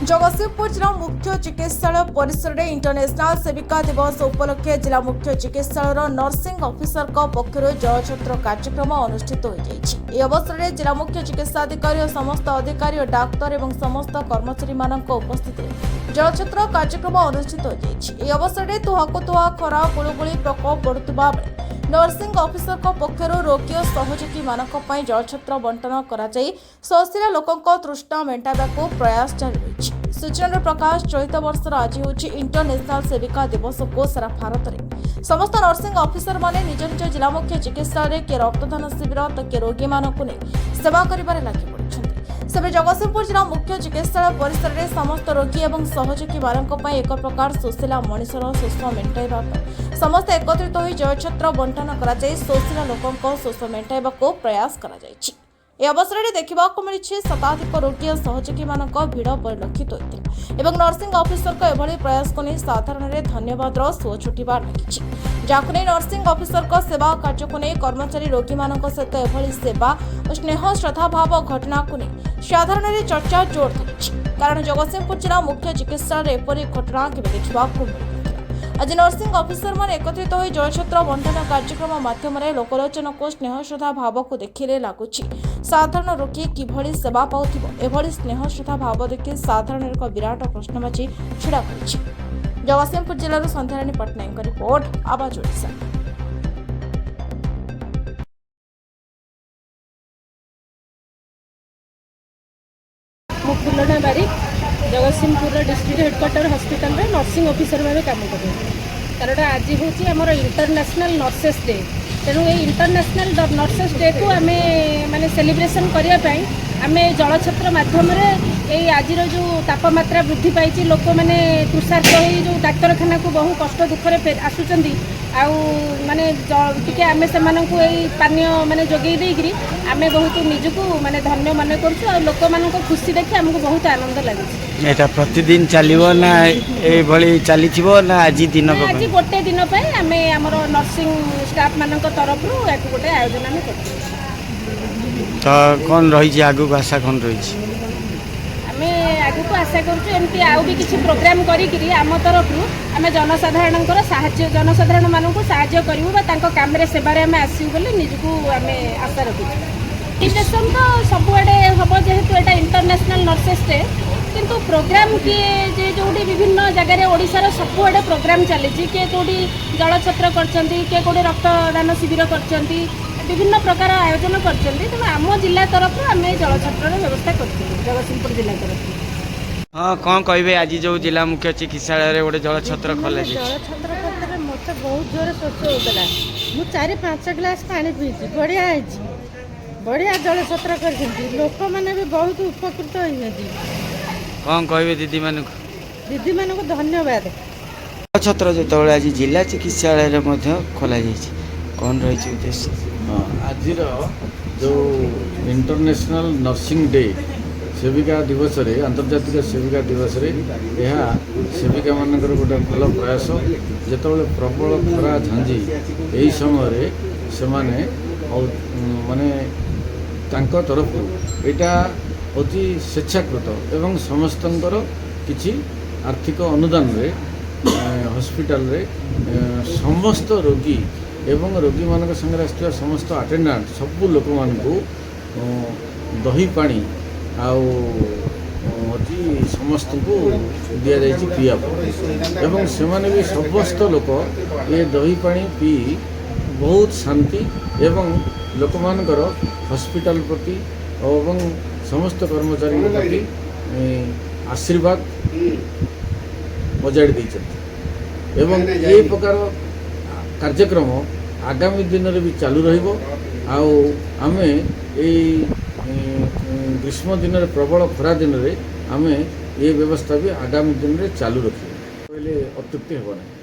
जगतसिंहपुर जिला मुख्य चिकित्सालय परिसर में इंटरनेशनल सेविका दिवस उपलक्षे जिला मुख्य चिकित्सालय नर्सिंग ऑफिसर पक्षर जयछत्र कार्यक्रम अनुष्ठित हो अवसर में जिला मुख्य चिकित्साधिकारी और समस्त अधिकारी और डाक्तर और समस्त कर्मचारी उपस्थित जयछत्र कार्यक्रम अनुष्ठित हो अवसर में तुहाको तुहा खरा गुलुगुली प्रकोप बढ़ुवा बेले नर्सिंग ऑफिसर पक्षर रोगी और सहयोगी मानी जलछत्र बंटन कर शोषिला लोकों तृष्णा मेटाइबा प्रयास जारी रही। सूचना प्रकाश चलित वर्षर आज हूँ इंटरनेशनल सेविका दिवस को सारा भारत में समस्त नर्सिंग ऑफिसर माने निज निज जिला मुख्य चिकित्सालय किए रक्तदान शिविर तो किए रोगी मानक नहीं सेवा कर लगी पड़ते सेबे जगतसिंहपुर जिला मुख्य चिकित्सालय परिसर में समस्त रोगी और सहयोगी मानों एक प्रकार शोषिला मनीषर शोष मेटाइबा समस्त एकत्रित हो जयछत्र बंटन कर शोषिला लोकों शोष मेटाइबा प्रयास कर अवसर में देखा मिली शताधिक रोगी और सहयोगी मान भिड़ परिलक्षित होता नर्सिंग ऑफिसर एभली प्रयास को नहीं साधारण धन्यवाद सुओ छुटिबार लगी जहां नहीं नर्सिंग ऑफिसर सेवा कार्य को नहीं कर्मचारी रोगी मान सहित एभली सेवा और स्नेह श्रद्धा भाव घटना को नहीं साधारण चर्चा जोर धरी कारण जगतसिंहपुर जिला मुख्य चिकित्सालय एपरी घटना केवे देखा आज नर्सिंग ऑफिसर मान एकत्रित हो जयछत्र बंटन कार्यक्रम माध्यम लोकलोचन को स्नेह श्रद्धा भाव को देखिले लगुच साधारण रोगी किभली सेवा पाउथिबो एभली स्नेह श्रद्धा भाव देखि साधारण एक विराट प्रश्नवाची छिड़ा करिछि। जगतसिंहपुर जिल्लार संध्याराणी पट्टनायक रिपोर्ट आवाज ओडिशा। फुलना बारिक जगतसिंहपुर डिस्ट्रिक्ट हेडक्वार्टर हॉस्पिटल में नर्सिंग ऑफिसर भाव काम करें कारण आज हूँ आमर इंटरनेशनल नर्सेस डे तेणु ये इंटरनेशनल नर्सेस डे को आम माने सेलिब्रेशन करने आम जलछत्र मध्यम आज जो तापमात्रा वृद्धि पाई लोक मैंने तुषार्त हो जो डाक्तरखाना को बहु कष्ट दुखरे आसुँच माने टी आम से पानीय माने जोगे देकरी आम बहुत निजक माने धन्य मन कर लोक मान खुशी देखी आमको बहुत आनंद लगे। एटा प्रतिदिन चलिबो ना ए भली चलीथिबो ना आज दिन आज गोटे दिन पे आम आमर नर्सिंग स्टाफ मान तरफ गोटे आयोजन आम कर तो कौन रही आगु आशा कौन रही आम आगु को आशा करमती आउ भी किसी प्रोग्राम करी आम तरफ आम जनसाधारण जनसाधारण मानक साहाय्य करूँ काम सेवार आम आसू बोली निजको आम आशा रखी सेलिब्रेशन तो सबुआड़े हम जेहेतु यहाँ इंटरनेशनल नर्सेस डे किंतु प्रोग्राम किए जो विभिन्न जगह ओडिशार सबुआड़े प्रोग्राम चली किए कौटी जलछत्र किए कौटी रक्तदान शिविर कर विभिन्न प्रकार आयोजन कर आम जिला तरफ आम जलछत्र व्यवस्था कर जगतसिंहपुर जिला तरफ। हाँ कौन कहे आज जो जिला मुख्य चिकित्सालय गोटे जलछत्र खोल जलछत्र मत बहुत जोर शोष होता मुझे 4-5 ग्लास पानी पीछी बढ़िया बढ़िया जलछत्र कर लोक मैंने भी बहुत उपकृत होती कौन कहे दीदी मान धन्यवाद। जलछत्र जो आज जिला चिकित्सालय खोल कौन रही उद्देश्य आज जो इंटरनेशनल नर्सिंग डे सेविका दिवस रे अंतर्जातिक सेविका दिवस रे यह सेविका मानकर गोटे भल प्रयास जिते प्रबल खरा झांझी यही समय से माने तांको तरफ यहाँ हूँ स्वेच्छाकृत एवं समस्तंकर किसी आर्थिक अनुदान रे हॉस्पिटल रे समस्त रोगी एवं रोगी मान संगे आसुवा समस्त अटेंडेंट सबू लोक मानू दही पानी आदि समस्त को दि जाए पीवा एवं से भी समस्त लोक ये दही पानी पी बहुत शांति एवं लोक मानकर हॉस्पिटल प्रति एवं समस्त कर्मचारी प्रति आशीर्वाद बजाड़ देते एवं ये प्रकार कार्यक्रम आगामी दिन में भी चालू रहिबो आमे ग्रीष्म दिन में प्रबल खरा दिन में आमे ये व्यवस्था भी आगामी दिन में चालू रखिए अत्युक्ति हेब ना।